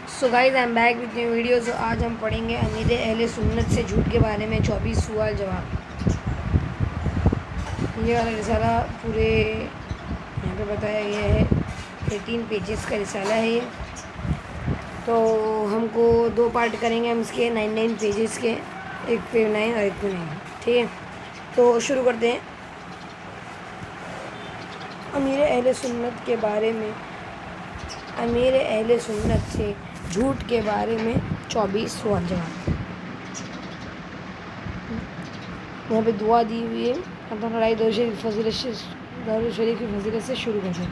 So guys I am back with new video. So آج ہم پڑھیں گے امیر اہل سنت سے جھوٹ کے بارے میں 24 سوال جواب. یہ والا رسالہ پورے یہاں پہ بتایا گیا ہے 18 پیجز کا رسالہ ہے یہ. تو ہم کو 2 پارٹ کریں گے ہم اس کے 9 پیجز کے, ایک پہ 9 اور ایک پہ 9. ٹھیک ہے, تو شروع کرتے ہیں. امیر اہل سنت کے بارے میں, امیر اہل سنت سے جھوٹ کے بارے میں 24 سوال جواب. یہاں پہ دعا دی ہوئی ہے. درود شریف کی فضیلت سے شروع کرتے ہیں.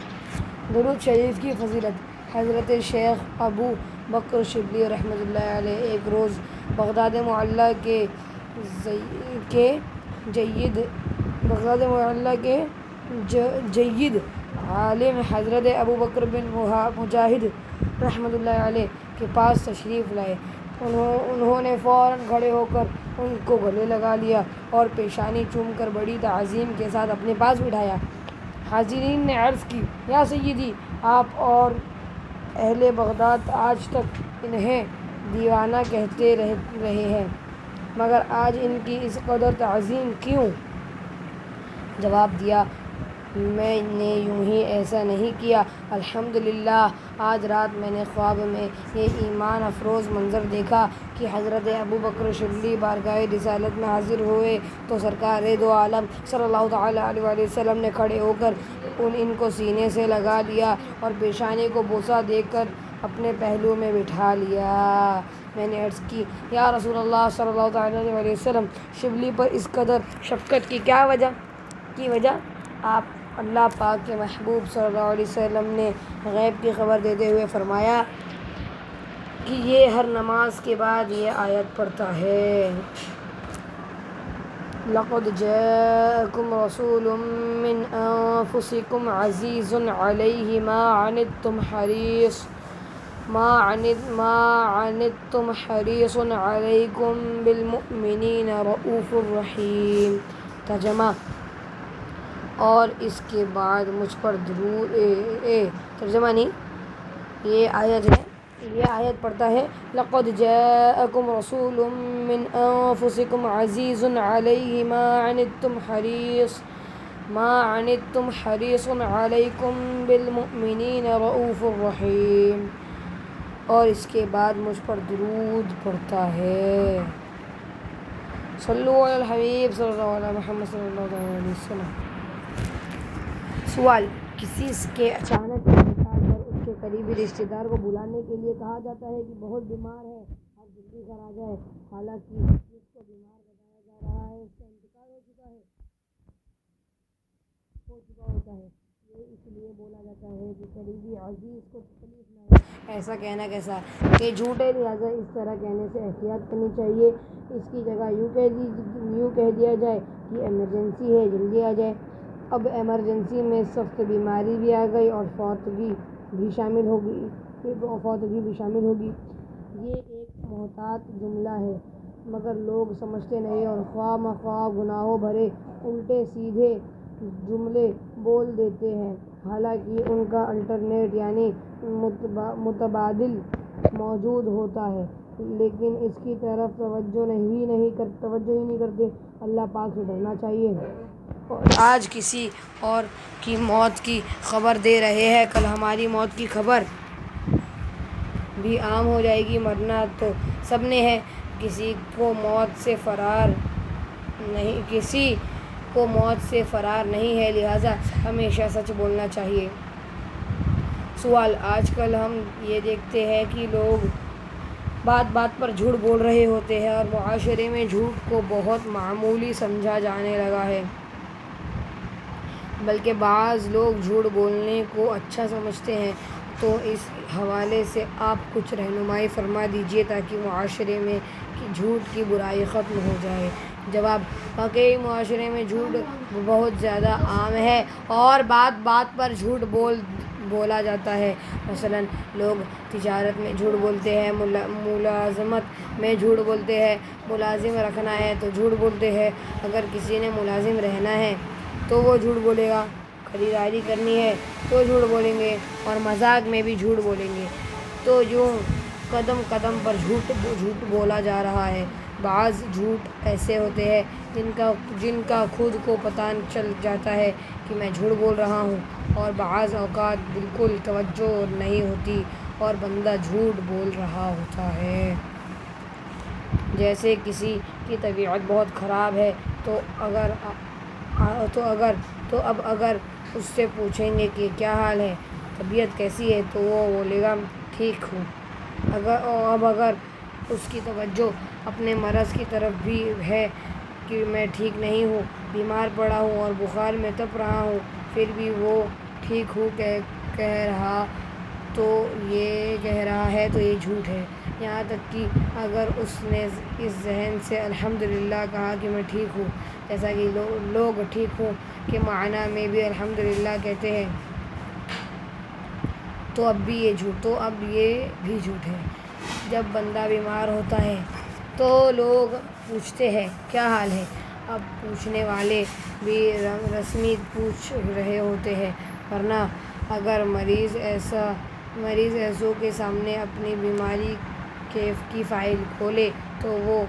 درود شریف کی فضیلت. حضرت شیخ ابو بکر شبلی رحمۃ اللہ علیہ ایک روز بغداد معلیٰ کے جید عالم حضرت ابو بکر بن مجاہد رحمۃ اللہ علیہ کے پاس تشریف لائے. انہوں نے فوراً کھڑے ہو کر ان کو گلے لگا لیا اور پیشانی چوم کر بڑی تعظیم کے ساتھ اپنے پاس بٹھایا. حاضرین نے عرض کی, یا سیدی, آپ اور اہل بغداد آج تک انہیں دیوانہ کہتے رہے ہیں, مگر آج ان کی اس قدر تعظیم کیوں؟ جواب دیا, میں نے یوں ہی ایسا نہیں کیا. الحمدللہ, آج رات میں نے خواب میں یہ ایمان افروز منظر دیکھا کہ حضرت ابو بکر شبلی بارگاہ رسالت میں حاضر ہوئے تو سرکار دو عالم صلی اللہ تعالیٰ علیہ وآلہ وسلم نے کھڑے ہو کر ان کو سینے سے لگا لیا اور پیشانی کو بوسہ دے کر اپنے پہلو میں بٹھا لیا. میں نے عرض کی, یا رسول اللہ صلی اللہ تعالیٰ علیہ وآلہ وسلم, شبلی پر اس قدر شفقت کی کیا وجہ؟ آپ اللہ پاک کے محبوب صلی اللہ علیہ وسلم نے غیب کی خبر دیتے ہوئے فرمایا کہ یہ ہر نماز کے بعد یہ آیت پڑھتا ہے, لقد جاءکم رسول من انفسکم عزیز علیہ ما عنتم حریص علیکم بالمؤمنین رؤوف الرحیم. ترجمہ, اور اس کے بعد مجھ پر درود ترجمہ نہیں, یہ آیت پڑھتا ہے, لقد جاءکم رسول من انفسکم عزیز علیہ ما عنتم حریص علیکم بالمؤمنین رؤوف الرحیم. اور اس کے بعد مجھ پر درود پڑھتا ہے. صلو علی الحبیب صلی اللہ علیہ محمد صلی اللہ علیہ وسلم. سوال, کسی کے اچانک انتقال پر اس کے قریبی رشتہ دار کو بلانے کے لیے کہا جاتا ہے کہ بہت بیمار ہے, آپ جلدی گھر آ جائیں, حالانکہ جس کو بیمار بتایا جا رہا ہے اس کا انتقال ہو چکا ہوتا ہے. یہ اس لیے بولا جاتا ہے کہ قریبی عزیز کو تکلیف نہ ہو. ایسا کہنا کیسا کہ جھوٹ ہے, لہٰذا اس طرح کہنے سے احتیاط کرنی چاہیے. اس کی جگہ یوں کہہ دیا جائے کہ ایمرجنسی ہے, جلدی آ جائے. اب ایمرجنسی میں سخت بیماری بھی آ گئی اور فوتگی بھی شامل ہوگی. یہ ایک محتاط جملہ ہے, مگر لوگ سمجھتے نہیں اور خواہ مخواہ گناہوں بھرے الٹے سیدھے جملے بول دیتے ہیں, حالانکہ ان کا الٹرنیٹ یعنی متبادل موجود ہوتا ہے, لیکن اس کی طرف توجہ ہی نہیں کرتے. اللہ پاک سے ڈرنا چاہیے. آج کسی اور کی موت کی خبر دے رہے ہیں, کل ہماری موت کی خبر بھی عام ہو جائے گی. مرنا تو سب نے ہے, کسی کو موت سے فرار نہیں ہے, لہٰذا ہمیشہ سچ بولنا چاہیے. سوال, آج کل ہم یہ دیکھتے ہیں کہ لوگ بات بات پر جھوٹ بول رہے ہوتے ہیں اور معاشرے میں جھوٹ کو بہت معمولی سمجھا جانے لگا ہے, بلکہ بعض لوگ جھوٹ بولنے کو اچھا سمجھتے ہیں. تو اس حوالے سے آپ کچھ رہنمائی فرما دیجیے تاکہ معاشرے میں جھوٹ کی برائی ختم ہو جائے. جواب, واقعی معاشرے میں جھوٹ بہت زیادہ عام ہے اور بات بات پر جھوٹ بولا جاتا ہے. مثلاً لوگ تجارت میں جھوٹ بولتے ہیں, ملازمت میں جھوٹ بولتے ہیں, ملازم رکھنا ہے تو جھوٹ بولتے ہیں, اگر کسی نے ملازم رہنا ہے تو وہ جھوٹ بولے گا, خریداری کرنی ہے تو جھوٹ بولیں گے, اور مذاق میں بھی جھوٹ بولیں گے. تو یوں قدم قدم پر جھوٹ بولا جا رہا ہے۔ بعض جھوٹ ایسے ہوتے ہیں جن کا خود کو پتہ چل جاتا ہے کہ میں جھوٹ بول رہا ہوں، اور بعض اوقات بالکل توجہ نہیں ہوتی اور بندہ جھوٹ بول رہا ہوتا ہے۔ جیسے کسی کی طبیعت بہت خراب ہے تو اب اگر اس سے پوچھیں گے کہ کیا حال ہے، طبیعت کیسی ہے، تو وہ بولے گا ٹھیک ہوں۔ اب اگر اس کی توجہ اپنے مرض کی طرف بھی ہے کہ میں ٹھیک نہیں ہوں، بیمار پڑا ہوں اور بخار میں تپ رہا ہوں، پھر بھی وہ ٹھیک ہوں کہہ رہا ہے تو یہ جھوٹ ہے۔ یہاں تک کہ اگر اس نے اس ذہن سے الحمدللہ کہا کہ میں ٹھیک ہوں، جیسا کہ لوگ ٹھیک ہوں کے معنی میں بھی الحمدللہ کہتے ہیں، تو اب یہ بھی جھوٹ ہے۔ جب بندہ بیمار ہوتا ہے تو لوگ پوچھتے ہیں کیا حال ہے، اب پوچھنے والے بھی رسمی پوچھ رہے ہوتے ہیں، ورنہ اگر مریض ایسوں کے سامنے اپنی بیماری کی فائل کھولے تو وہ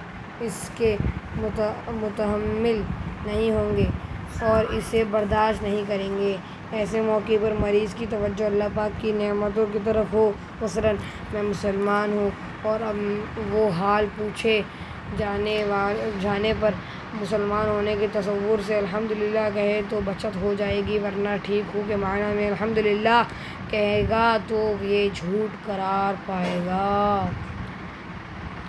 اس کے متحمل نہیں ہوں گے اور اسے برداشت نہیں کریں گے۔ ایسے موقع پر مریض کی توجہ اللہ پاک کی نعمتوں کی طرف ہو، مثلاً میں مسلمان ہوں، اور اب وہ حال پوچھے جانے پر مسلمان ہونے کے تصور سے الحمدللہ کہے تو بچت ہو جائے گی، ورنہ ٹھیک ہوں کے معنی میں الحمدللہ کہے گا تو یہ جھوٹ قرار پائے گا۔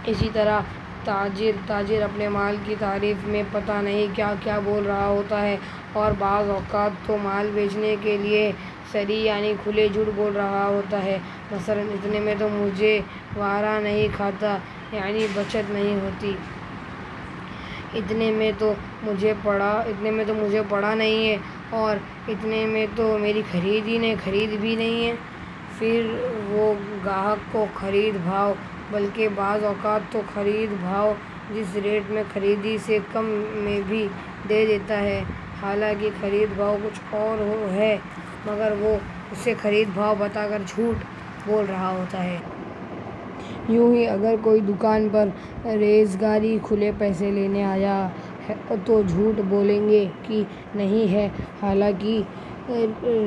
اسی طرح تاجر اپنے مال کی تعریف میں پتہ نہیں کیا کیا بول رہا ہوتا ہے، اور بعض اوقات تو مال بیچنے کے لیے صریح یعنی کھلے جھوٹ بول رہا ہوتا ہے، مثلاً اتنے میں تو مجھے وارا نہیں کھاتا، یعنی بچت نہیں ہوتی، اتنے میں تو مجھے پڑا نہیں ہے، اور اتنے میں تو میری خرید بھی نہیں ہے۔ پھر وہ گاہک کو خرید بھاؤ، بلکہ بعض اوقات تو خرید بھاؤ جس ریٹ میں خریدی سے کم میں بھی دے دیتا ہے، حالانکہ خرید بھاؤ کچھ اور ہے، مگر وہ اسے خرید بھاؤ بتا کر جھوٹ بول رہا ہوتا ہے۔ یوں ہی اگر کوئی دکان پر ریزگاری کھلے پیسے لینے آیا تو جھوٹ بولیں گے کہ نہیں ہے، حالانکہ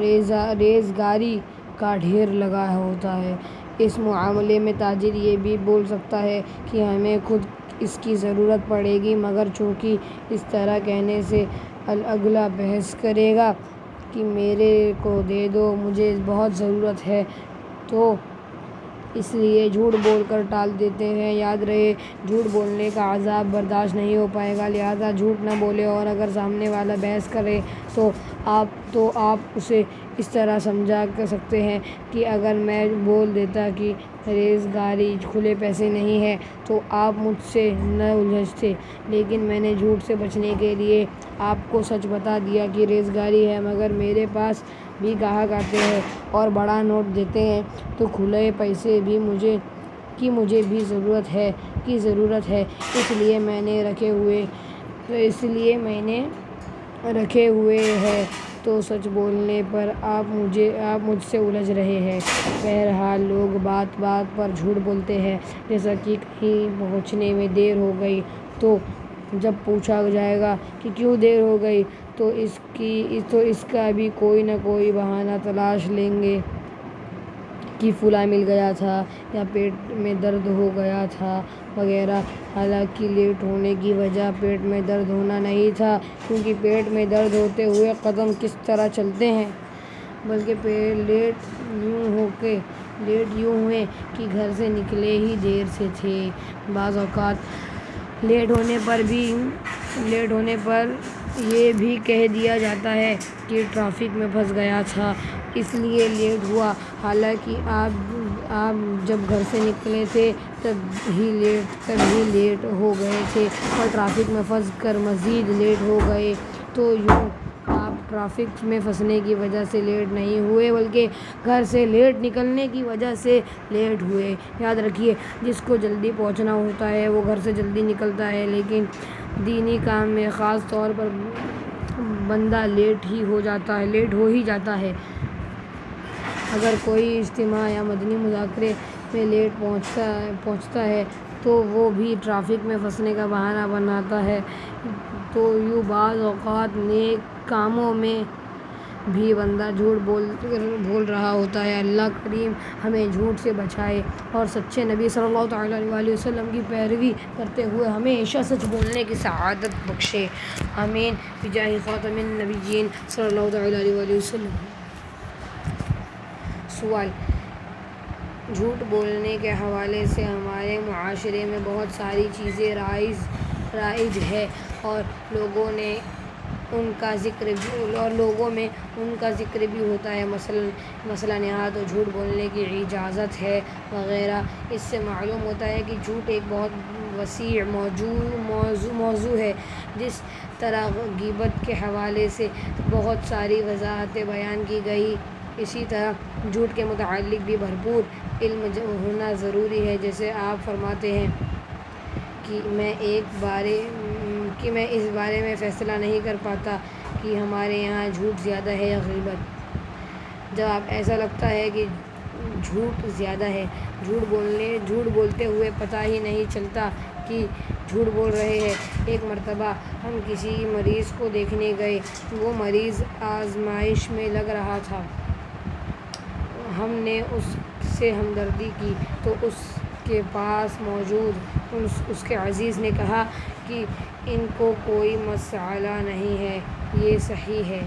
ریزگاری کا ڈھیر لگا ہوتا ہے۔ اس معاملے میں تاجر یہ بھی بول سکتا ہے کہ ہمیں خود اس کی ضرورت پڑے گی، مگر چونکہ اس طرح کہنے سے اگلا بحث کرے گا کہ میرے کو دے دو، مجھے بہت ضرورت ہے، تو اس لیے جھوٹ بول کر ٹال دیتے ہیں۔ یاد رہے، جھوٹ بولنے کا عذاب برداشت نہیں ہو پائے گا، لہٰذا جھوٹ نہ بولے، اور اگر سامنے والا بحث کرے تو آپ اسے اس طرح سمجھا سکتے ہیں کہ اگر میں بول دیتا کہ ریزگاری کھلے پیسے نہیں ہے تو آپ مجھ سے نہ الجھتے، لیکن میں نے جھوٹ سے بچنے کے لیے آپ کو سچ بتا دیا کہ ریزگاری ہے، مگر میرے پاس بھی گاہک آتے ہیں اور بڑا نوٹ دیتے ہیں، تو کھلے پیسے کی مجھے بھی ضرورت ہے، اس لیے میں نے رکھے ہوئے ہیں، تو سچ بولنے پر آپ مجھ سے الجھ رہے ہیں۔ بہرحال لوگ بات بات پر جھوٹ بولتے ہیں، جیسا کہ کہیں پہنچنے میں دیر ہو گئی تو جب پوچھا جائے گا کہ کیوں دیر ہو گئی تو اس کا بھی کوئی نہ کوئی بہانہ تلاش لیں گے کہ فلاں مل گیا تھا یا پیٹ میں درد ہو گیا تھا وغیرہ، حالانکہ لیٹ ہونے کی وجہ پیٹ میں درد ہونا نہیں تھا، کیونکہ پیٹ میں درد ہوتے ہوئے قدم کس طرح چلتے ہیں، بلکہ لیٹ یوں ہوئے کہ گھر سے نکلے ہی دیر سے تھے۔ بعض اوقات لیٹ ہونے پر یہ بھی کہہ دیا جاتا ہے کہ ٹریفک میں پھنس گیا تھا اس لیے لیٹ ہوا، حالانکہ آپ جب گھر سے نکلے تھے تب ہی لیٹ ہو گئے تھے اور ٹریفک میں پھنس کر مزید لیٹ ہو گئے، تو یوں آپ ٹریفک میں پھنسنے کی وجہ سے لیٹ نہیں ہوئے، بلکہ گھر سے لیٹ نکلنے کی وجہ سے لیٹ ہوئے۔ یاد رکھیے، جس کو جلدی پہنچنا ہوتا ہے وہ گھر سے جلدی نکلتا ہے، لیکن دینی کام میں خاص طور پر بندہ لیٹ ہو ہی جاتا ہے۔ اگر کوئی اجتماع یا مدنی مذاکرے میں لیٹ پہنچتا ہے تو وہ بھی ٹریفک میں پھنسنے کا بہانہ بناتا ہے۔ تو یوں بعض اوقات نیک کاموں میں بھی بندہ جھوٹ بول رہا ہوتا ہے۔ اللہ کریم ہمیں جھوٹ سے بچائے اور سچے نبی صلی اللہ تعالیٰ علیہ وسلم کی پیروی کرتے ہوئے ہمیشہ سچ بولنے کی سعادت بخشے، آمین بجاہ خاتم النبیین صلی اللہ تعالیٰ علیہ وسلم۔ سوال: جھوٹ بولنے کے حوالے سے ہمارے معاشرے میں بہت ساری چیزیں رائج ہے اور لوگوں میں ان کا ذکر بھی ہوتا ہے، مثلاً یہاں تو جھوٹ بولنے کی اجازت ہے وغیرہ۔ اس سے معلوم ہوتا ہے کہ جھوٹ ایک بہت وسیع موضوع ہے۔ جس طرح غیبت کے حوالے سے بہت ساری وضاحتیں بیان کی گئی، اسی طرح جھوٹ کے متعلق بھی بھرپور علم ہونا ضروری ہے۔ جیسے آپ فرماتے ہیں کہ میں اس بارے میں فیصلہ نہیں کر پاتا کہ ہمارے یہاں جھوٹ زیادہ ہے یا غیبت۔ جواب: ایسا لگتا ہے کہ جھوٹ زیادہ ہے۔ جھوٹ بولتے ہوئے پتہ ہی نہیں چلتا کہ جھوٹ بول رہے ہیں۔ ایک مرتبہ ہم کسی مریض کو دیکھنے گئے، وہ مریض آزمائش میں لگ رہا تھا۔ ہم نے اس سے ہمدردی کی تو اس کے پاس موجود اس کے عزیز نے کہا کہ ان کو کوئی مسئلہ نہیں ہے، یہ صحیح ہے۔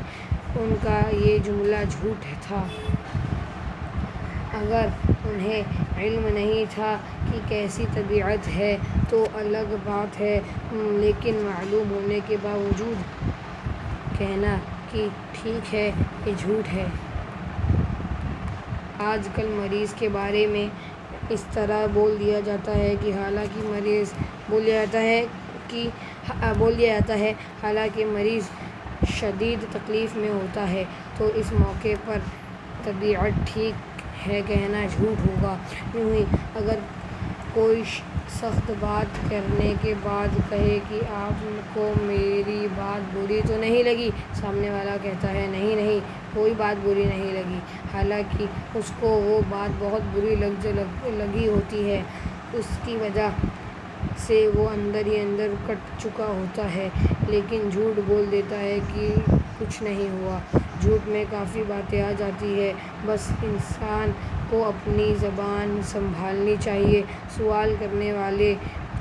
ان کا یہ جملہ جھوٹ تھا۔ اگر انہیں علم نہیں تھا کہ کیسی طبیعت ہے تو الگ بات ہے، لیکن معلوم ہونے کے باوجود کہنا کہ ٹھیک ہے یہ جھوٹ ہے۔ آج کل مریض کے بارے میں اس طرح بول دیا جاتا ہے کہ حالانکہ مریض شدید تکلیف میں ہوتا ہے، تو اس موقع پر طبیعت ٹھیک ہے کہنا جھوٹ ہوگا۔ یوں ہی اگر کوئی سخت بات کرنے کے بعد کہے کہ آپ کو میری بات بری تو نہیں لگی، سامنے والا کہتا ہے نہیں کوئی بات بری نہیں لگی، حالانکہ اس کو وہ بات بہت بری لگی ہوتی ہے، اس کی وجہ سے وہ اندر ہی اندر کٹ چکا ہوتا ہے، لیکن جھوٹ بول دیتا ہے کہ کچھ نہیں ہوا۔ جھوٹ میں کافی باتیں آ جاتی ہیں، بس انسان کو اپنی زبان سنبھالنی چاہیے۔ سوال کرنے والے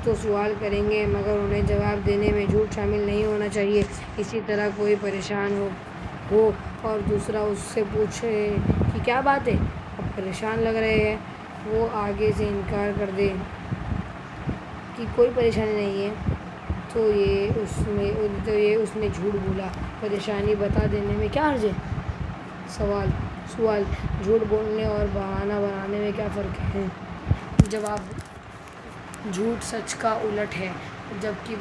تو سوال کریں گے، مگر انہیں جواب دینے میں جھوٹ شامل نہیں ہونا چاہیے۔ اسی طرح کوئی پریشان ہو اور دوسرا اس سے پوچھے کہ کیا بات ہے، آپ پریشان لگ رہے ہیں، وہ آگے سے انکار کر دے کہ کوئی پریشانی نہیں ہے، تو یہ اس نے جھوٹ بولا۔ پریشانی بتا دینے میں کیا حرج ہے؟ سوال: جھوٹ بولنے اور بہانہ بنانے میں کیا فرق ہے؟ جواب: جھوٹ سچ کا الٹ ہے، جبکہ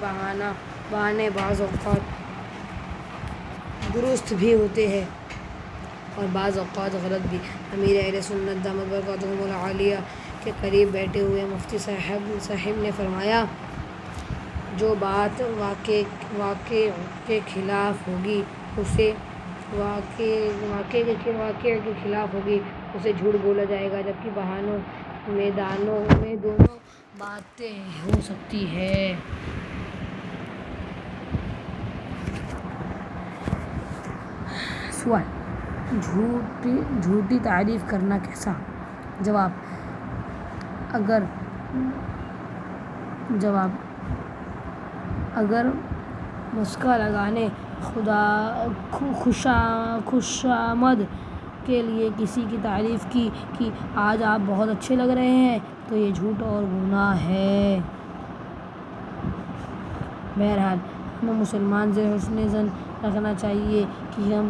بہانے بعض اوقات درست بھی ہوتے ہیں اور بعض اوقات غلط بھی۔ امیر اہل سنت دامت برکاتہم العالیہ کے قریب بیٹھے ہوئے مفتی صاحب نے فرمایا، جو بات واقع کے خلاف ہوگی اسے جھوٹ بولا جائے گا، جبکہ بہانوں میں دونوں باتیں ہو سکتی ہیں۔ سوال: جھوٹی تعریف کرنا کیسا؟ جواب: اگر مسکا لگانے، خوشامد کے لیے کسی کی تعریف کی کہ آج آپ بہت اچھے لگ رہے ہیں، تو یہ جھوٹ اور گناہ ہے۔ بہرحال ہمیں مسلمان سے حسن ظن رکھنا چاہیے کہ ہم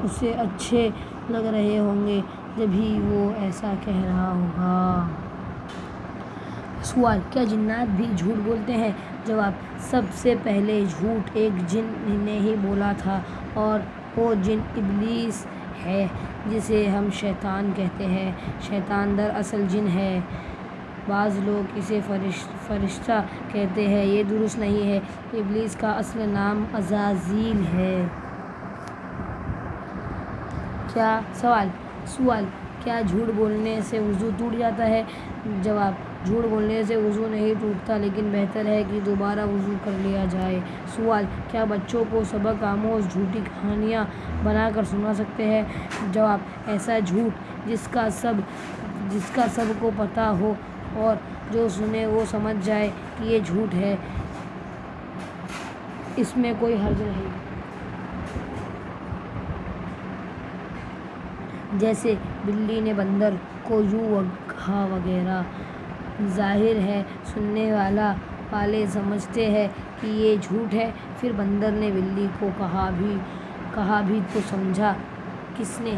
اسے اچھے لگ رہے ہوں گے، جبھی وہ ایسا کہہ رہا ہوگا۔ سوال: کیا جنات بھی جھوٹ بولتے ہیں؟ جواب: سب سے پہلے جھوٹ ایک جن نے ہی بولا تھا، اور وہ جن ابلیس ہے، جسے ہم شیطان کہتے ہیں۔ شیطان دراصل جن ہے۔ بعض لوگ اسے فرشتہ کہتے ہیں، یہ درست نہیں ہے۔ ابلیس کا اصل نام عزازیل ہے۔ سوال: کیا جھوٹ بولنے سے وضو ٹوٹ جاتا ہے؟ جواب: جھوٹ بولنے سے وضو نہیں ٹوٹتا، لیکن بہتر ہے کہ دوبارہ وضو کر لیا جائے۔ سوال: کیا بچوں کو سبق آموز جھوٹی کہانیاں بنا کر سنا سکتے ہیں؟ جواب: ایسا جھوٹ جس کا سب کو پتہ ہو اور جو سنے وہ سمجھ جائے کہ یہ جھوٹ ہے، اس میں کوئی حرج نہیں۔ جیسے بلی نے بندر کو یوں کہا وغیرہ۔ ظاہر ہے سننے والے سمجھتے ہیں کہ یہ جھوٹ ہے، پھر بندر نے بلی کو کہا بھی تو سمجھا کس نے؟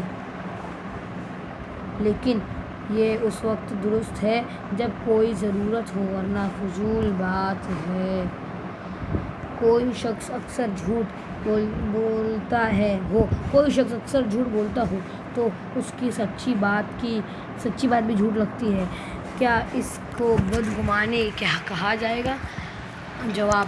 لیکن یہ اس وقت درست ہے جب کوئی ضرورت ہو، ورنہ فضول بات ہے۔ کوئی شخص اکثر جھوٹ بولتا ہو تو اس کی سچی بات بھی جھوٹ لگتی ہے، کیا اس کو بدگمانی کہا جائے گا؟ جواب: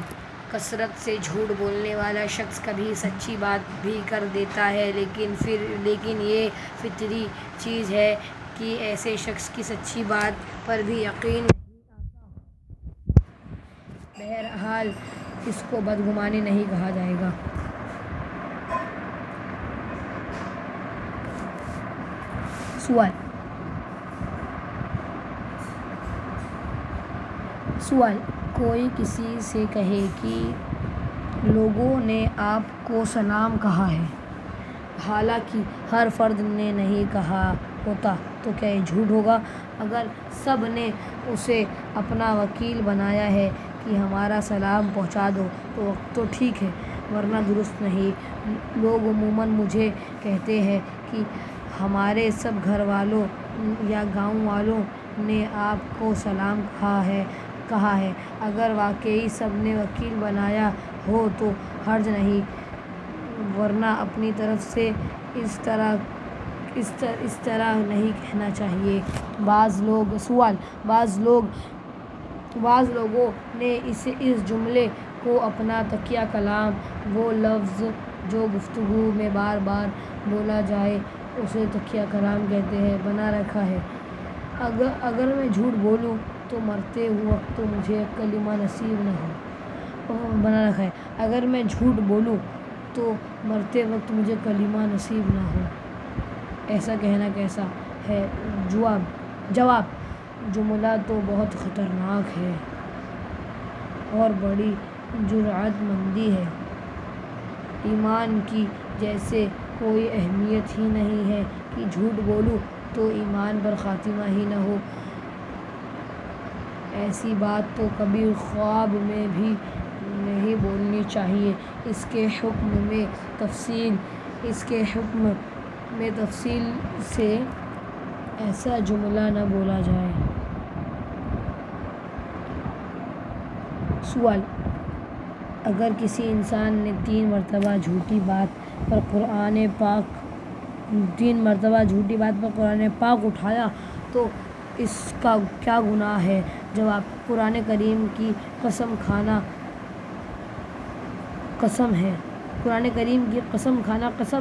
کثرت سے جھوٹ بولنے والا شخص کبھی سچی بات بھی کر دیتا ہے، لیکن یہ فطری چیز ہے کہ ایسے شخص کی سچی بات پر بھی یقین نہیں آتا۔ بہرحال اس کو بدگمانی نہیں کہا جائے گا۔ سوال: کوئی کسی سے کہے کہ لوگوں نے آپ کو سلام کہا ہے، حالانکہ ہر فرد نے نہیں کہا ہوتا، تو کیا یہ جھوٹ ہوگا؟ اگر سب نے اسے اپنا وکیل بنایا ہے کہ ہمارا سلام پہنچا دو تو ٹھیک ہے، ورنہ درست نہیں۔ لوگ عموماً مجھے کہتے ہیں کہ ہمارے سب گھر والوں یا گاؤں والوں نے آپ کو سلام کہا ہے۔ اگر واقعی سب نے وکیل بنایا ہو تو حرج نہیں، ورنہ اپنی طرف سے اس طرح نہیں کہنا چاہیے۔ بعض لوگوں نے اس جملے کو اپنا تکیہ کلام، وہ لفظ جو گفتگو میں بار بار بولا جائے اسے تکیہ کلام کہتے ہیں، بنا رکھا ہے۔ اگر میں جھوٹ بولوں تو مرتے وقت مجھے کلمہ نصیب نہ ہو۔ بنا رکھا ہے۔ اگر میں جھوٹ بولوں تو مرتے وقت مجھے کلمہ نصیب نہ ہو، ایسا کہنا کیسا ہے؟ جواب: جملہ تو بہت خطرناک ہے اور بڑی جرأت مندی ہے۔ ایمان کی جیسے کوئی اہمیت ہی نہیں ہے کہ جھوٹ بولوں تو ایمان پر خاتمہ ہی نہ ہو۔ ایسی بات تو کبھی خواب میں بھی نہیں بولنی چاہیے۔ اس کے حکم میں تفصیل سے ایسا جملہ نہ بولا جائے۔ سوال: اگر کسی انسان نے 3 مرتبہ جھوٹی بات پر قرآن پاک اٹھایا تو اس کا کیا گناہ ہے؟ جواب: قرآن کریم کی قسم کھانا قسم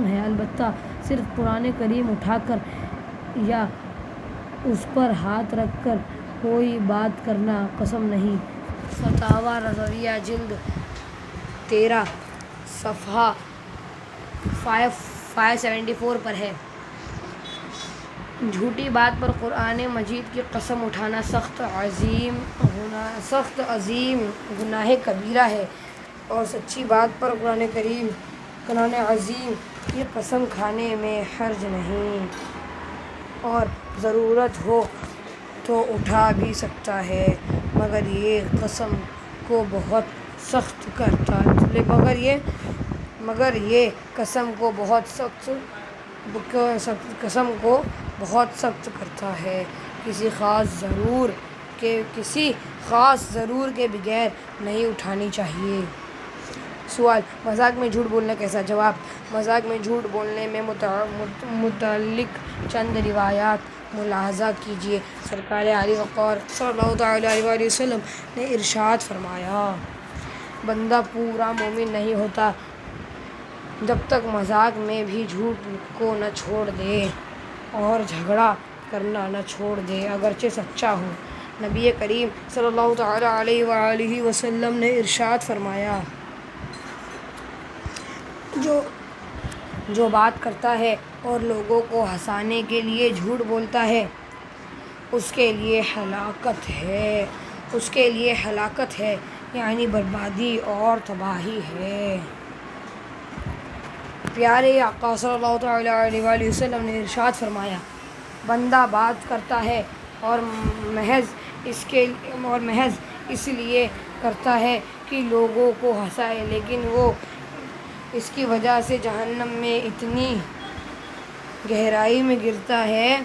ہے، البتہ صرف قرآن کریم اٹھا کر یا اس پر ہاتھ رکھ کر کوئی بات کرنا قسم نہیں۔ فتاویٰ رضویہ جلد 13 صفحہ 574 پر ہے۔ جھوٹی بات پر قرآن مجید کی قسم اٹھانا سخت عظیم گناہ کبیرہ ہے، اور سچی بات پر قرآن عظیم کی قسم کھانے میں حرج نہیں، اور ضرورت ہو تو اٹھا بھی سکتا ہے، مگر یہ قسم کو بہت سخت کرتا ہے۔ کسی خاص ضرور کے بغیر نہیں اٹھانی چاہیے۔ سوال: مذاق میں جھوٹ بولنا کیسا؟ جواب: مذاق میں جھوٹ بولنے میں متعلق چند روایات ملاحظہ کیجیے۔ سرکار عالی وقار صلی اللہ تعالیٰ علیہ وسلم نے ارشاد فرمایا: بندہ پورا مومن نہیں ہوتا جب تک مذاق میں بھی جھوٹ کو نہ چھوڑ دے۔ اور جھگڑا کرنا نہ چھوڑ دے اگرچہ سچا ہو۔ نبی کریم صلی اللہ تعالیٰ علیہ وآلہ وسلم نے ارشاد فرمایا، جو بات کرتا ہے اور لوگوں کو ہنسانے کے لیے جھوٹ بولتا ہے اس کے لیے ہلاکت ہے، یعنی بربادی اور تباہی ہے۔ پیارے آقا صلی اللہ تعالیٰ علیہ وآلہ وسلم نے ارشاد فرمایا، بندہ بات کرتا ہے اور محض اس لیے کرتا ہے کہ لوگوں کو ہنسائے، لیکن وہ اس کی وجہ سے جہنم میں اتنی گہرائی میں گرتا ہے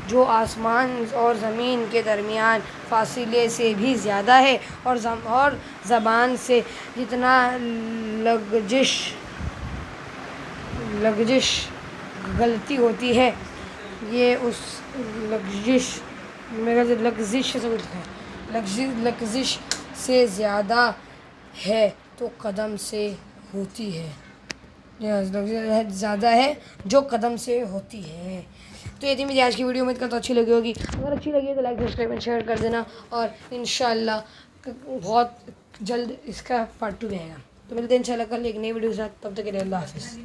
جو آسمان اور زمین کے درمیان فاصلے سے بھی زیادہ ہے، اور زبان سے جتنا لغزش غلطی ہوتی ہے یہ اس لغزش سے زیادہ ہے تو قدم سے ہوتی ہے، جو قدم سے ہوتی ہے۔ تو یہ تھی میری آج کی ویڈیو، امید کرتا ہوں اچھی لگی ہوگی۔ اگر اچھی لگی ہے تو لائک سبسکرائب اینڈ شیئر کر دینا، اور انشاءاللہ بہت جلد اس کا پارٹ 2 بھی آئے گا۔ تو ملتے ہیں انشاءاللہ کل ایک نئی ویڈیو کے ساتھ، تب تک کے لیے اللہ حافظ۔